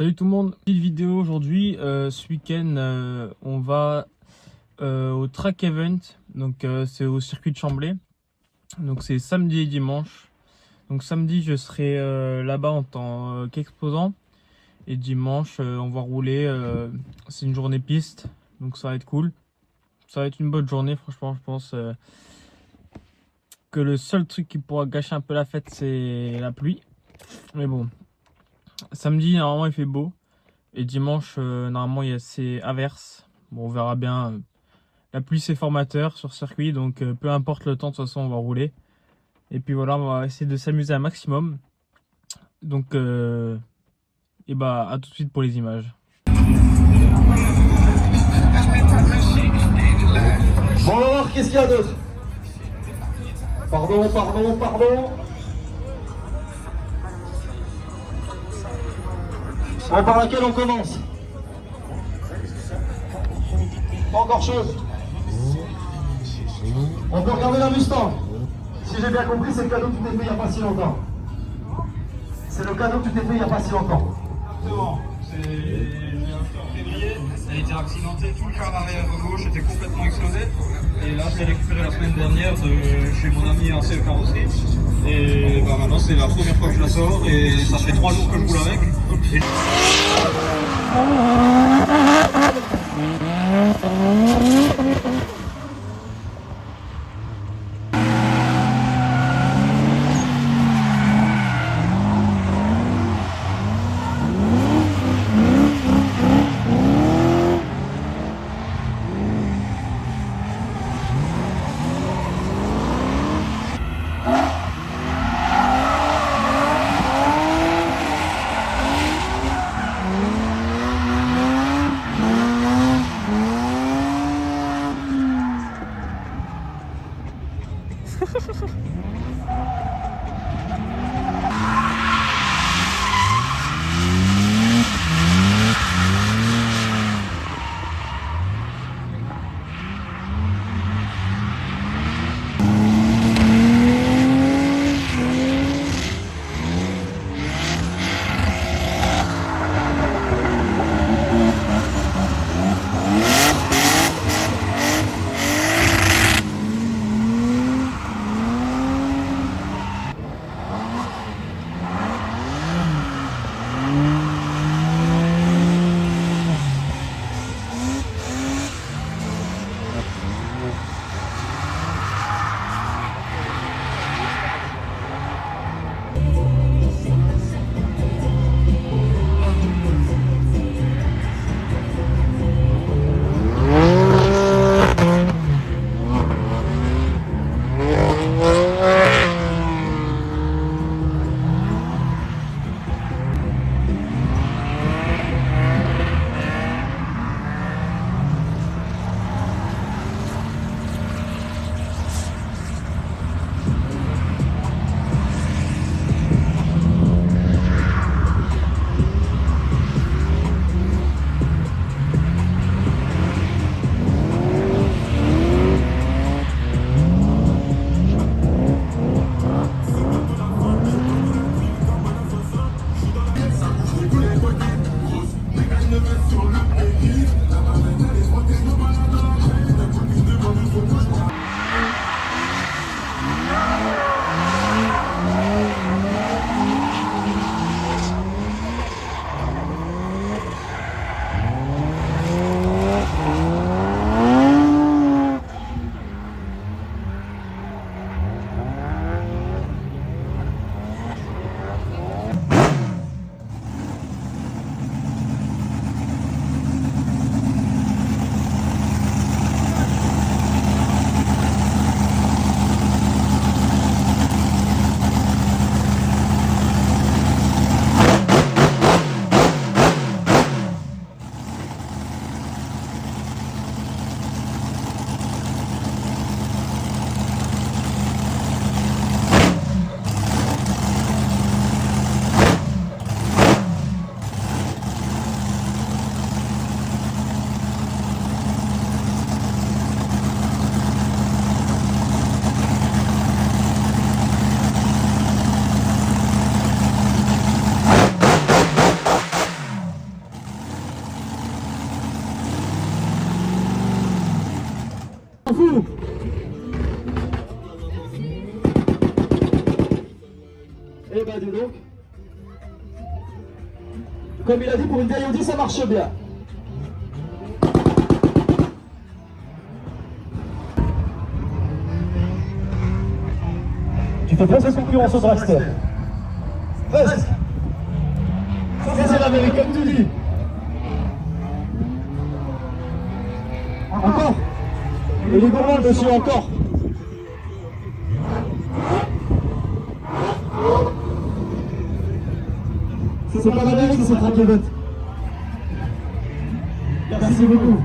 Salut tout le monde, petite vidéo aujourd'hui. Ce week-end, on va au track event, donc c'est au circuit de Chamblay. Donc c'est samedi et dimanche. Donc samedi, je serai là-bas en tant qu'exposant et dimanche, on va rouler. C'est une journée piste, donc ça va être cool. Ça va être une bonne journée, franchement. Je pense que le seul truc qui pourra gâcher un peu la fête, c'est la pluie. Mais bon, samedi, normalement, il fait beau. Et dimanche, normalement, c'est averse. Bon, on verra bien. La pluie, c'est formateur sur circuit. Donc, peu importe le temps, de toute façon, on va rouler. Et puis voilà, on va essayer de s'amuser un maximum. Donc, et bah, à tout de suite pour les images. Bon alors, qu'est-ce qu'il y a d'autre? Pardon. Bon, par laquelle on commence? Pas encore chaud. On peut regarder la Mustang. Si j'ai bien compris, c'est le cadeau que tu t'es fait il n'y a pas si longtemps. C'est le cadeau que tu t'es fait il n'y a pas si longtemps. Exactement. Je l'ai acheté en février. Elle était accidentée, tout le quart arrière gauche était complètement explosé. Et là, je l'ai récupéré la semaine dernière de chez mon ami en CE carrosserie. Et bah, maintenant, c'est la première fois que je la sors. Et ça fait 3 jours que je roule avec. Et... Fou. Eh ben dis donc. Comme il a dit, pour une vieille Audi, ça marche bien. Tu fais presque concurrence au dragster. Presque. Ça c'est l'Amérique, comme tu dis. Encore. Et les gourmands, monsieur, encore. C'est pas l'Amérique, c'est Traquevette. Merci beaucoup.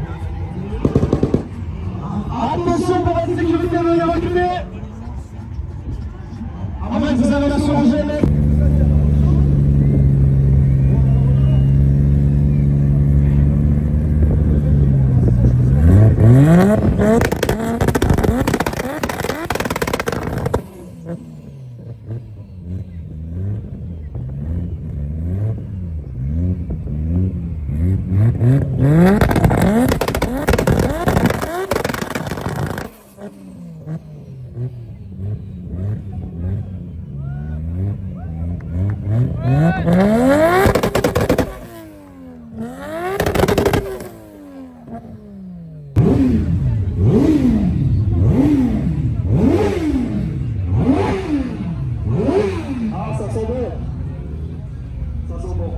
Attention pour la sécurité, veuillez reculer. Ah ouais, vous avez la sourangée, mec. Ah, ça sent bon. Ça sent bon.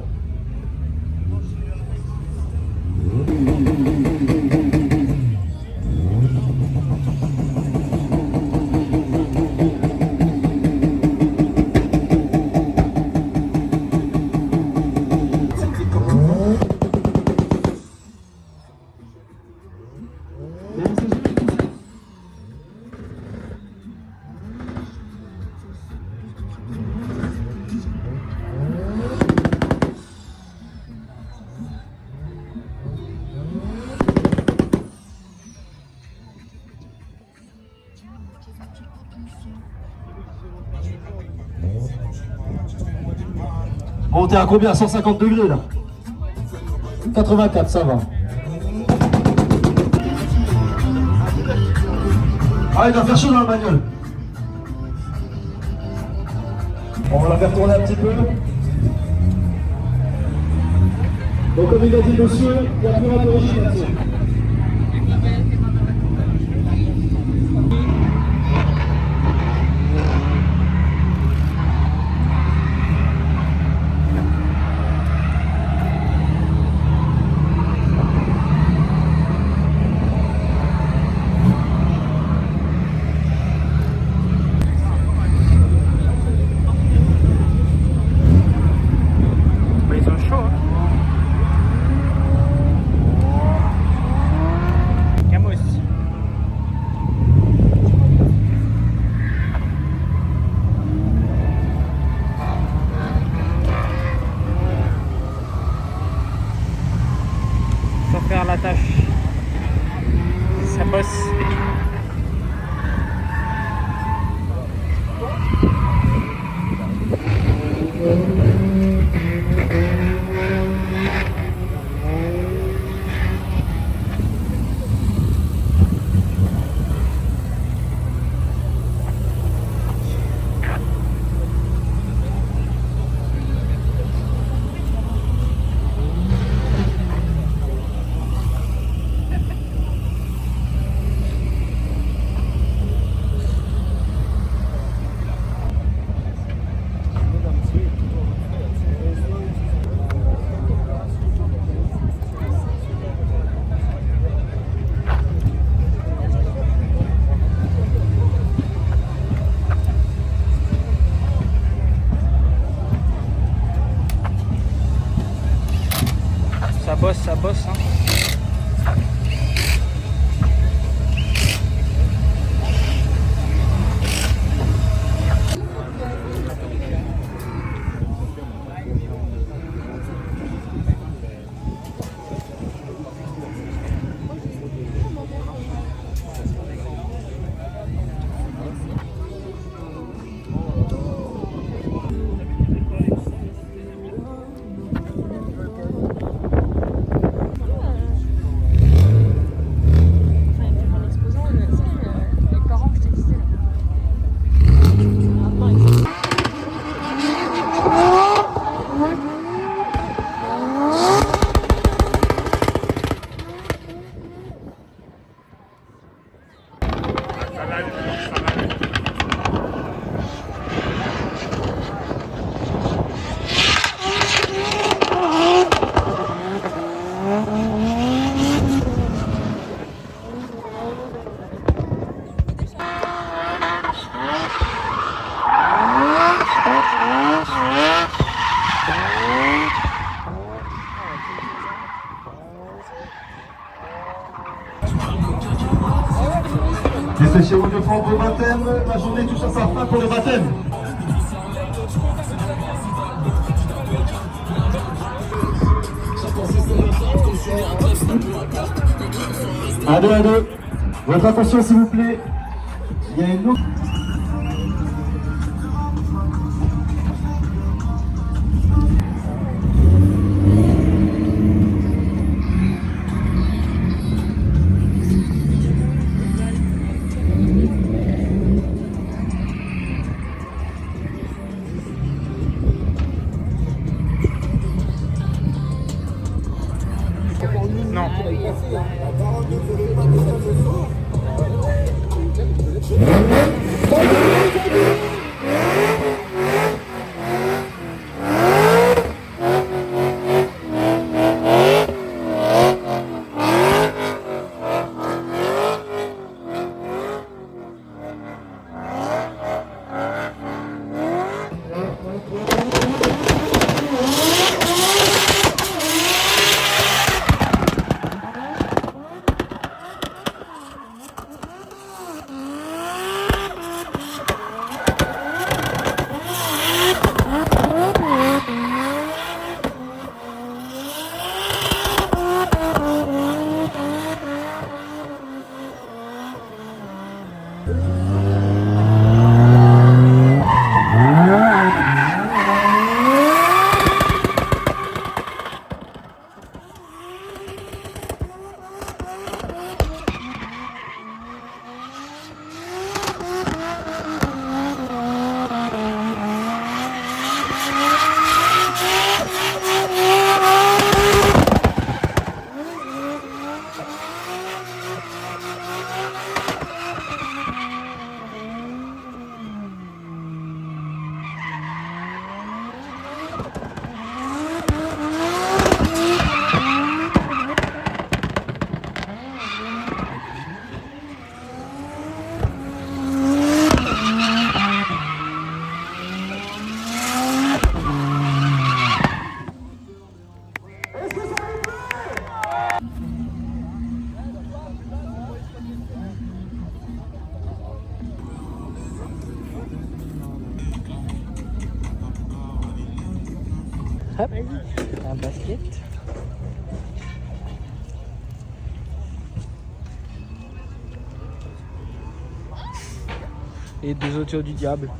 Bon, t'es à combien? 150 degrés là? 84, ça va. Ah, il va faire chaud dans la bagnole. On va la faire tourner un petit peu. Donc comme il a dit monsieur, il y a plus rien d'origine là-dessus. Ils sont chauds, hein. Camos. Faut faire la tâche. Ça bosse. Ça bosse, hein. Dépêchez-vous de prendre vos baptêmes, la journée touche à sa fin pour les baptêmes. À deux. Votre attention s'il vous plaît. Il y a une autre... Non. Hop, un basket. Et 2 auteurs du diable.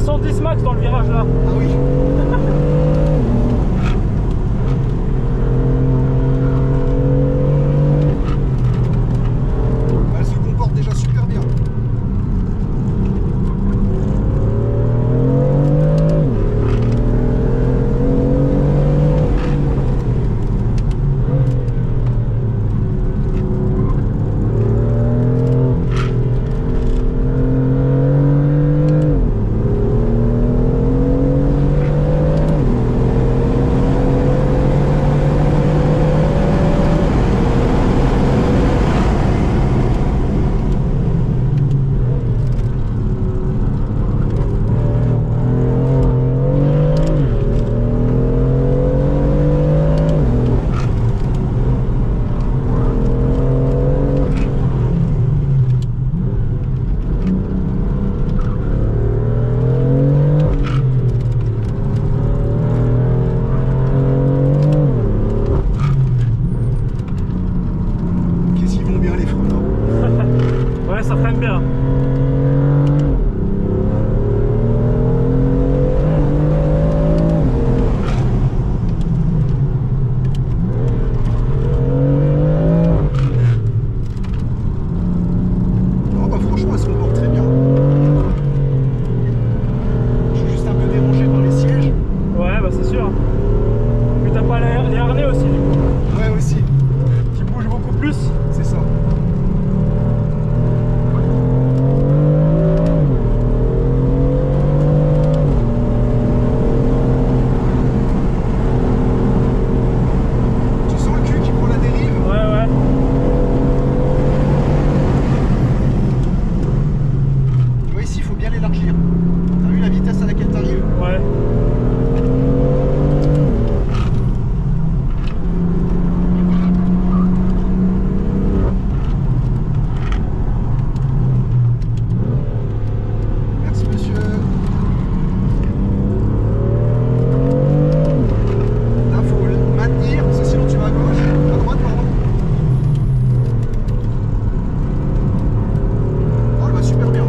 110 max dans le virage là. Ah oui. Elle se comporte déjà super bien. Qu'est-ce qu'ils vont bien les freins là. Ouais, ça freine bien. Oh bah franchement elle se comporte très bien. Je suis juste un peu dérangé par les sièges. Ouais, bah c'est sûr. Puis t'as pas les harnais aussi, du coup. Ouais aussi, Qui bougent beaucoup plus. c'est ça. Tu sens le cul qui prend la dérive? Ouais, ouais. Tu vois ici il faut bien l'élargir. T'as vu la vitesse à laquelle t'arrives? Ouais. Merci monsieur. Là faut le maintenir parce que sinon tu vas à gauche, à droite pardon. Oh elle va super bien.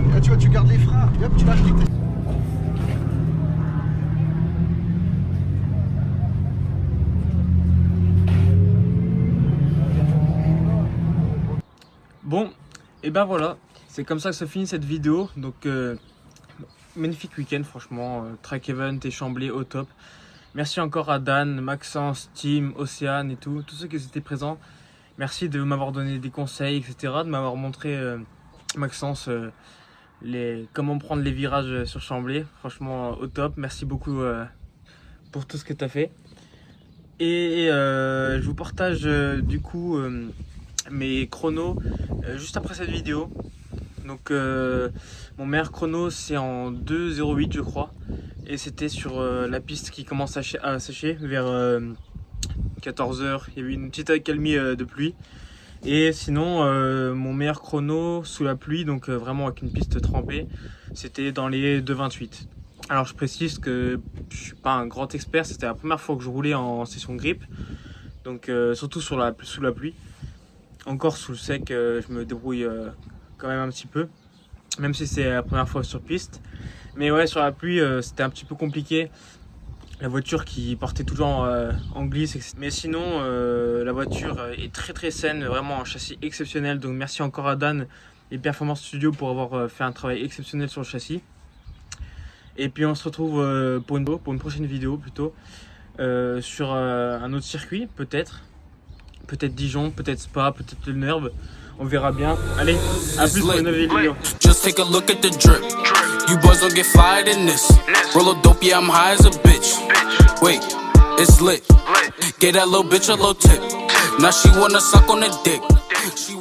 Et là tu vois tu gardes les freins et hop tu lâches les clés. Bon, et ben voilà. C'est comme ça que se finit cette vidéo. Donc, magnifique week-end, franchement. Track Event et Chambly au top. Merci encore à Dan, Maxence, Tim, Océane et tout. Tous ceux qui étaient présents. Merci de m'avoir donné des conseils, etc. De m'avoir montré, Maxence, comment prendre les virages sur Chambly. Franchement, au top. Merci beaucoup pour tout ce que tu as fait. Et je vous partage du coup mes chronos juste après cette vidéo. Donc mon meilleur chrono c'est en 2,08 je crois. Et c'était sur la piste qui commence à sécher vers 14h. Il y avait une petite accalmie de pluie. Et sinon mon meilleur chrono sous la pluie, donc vraiment avec une piste trempée, c'était dans les 2,28. Alors je précise que je suis pas un grand expert, c'était la première fois que je roulais en session grip, donc surtout sous la pluie. Encore sous le sec, je me débrouille quand même un petit peu, même si c'est la première fois sur piste. Mais ouais, sur la pluie, c'était un petit peu compliqué. La voiture qui partait toujours en glisse, etc. Mais sinon, la voiture est très très saine, vraiment un châssis exceptionnel. Donc merci encore à Dan et Performance Studio pour avoir fait un travail exceptionnel sur le châssis. Et puis on se retrouve pour une prochaine vidéo plutôt sur un autre circuit peut-être. peut-être Dijon, peut-être Spa, peut-être Le Nerve. On verra bien. Allez, à plus pour une nouvelle vidéo. Just take a look at the drip. You boys don't get fired in this. Roll a dope, yeah, I'm high as a bitch. Wait, it's lit. Gave that little bitch a little tip. Now she wanna suck on the dick. She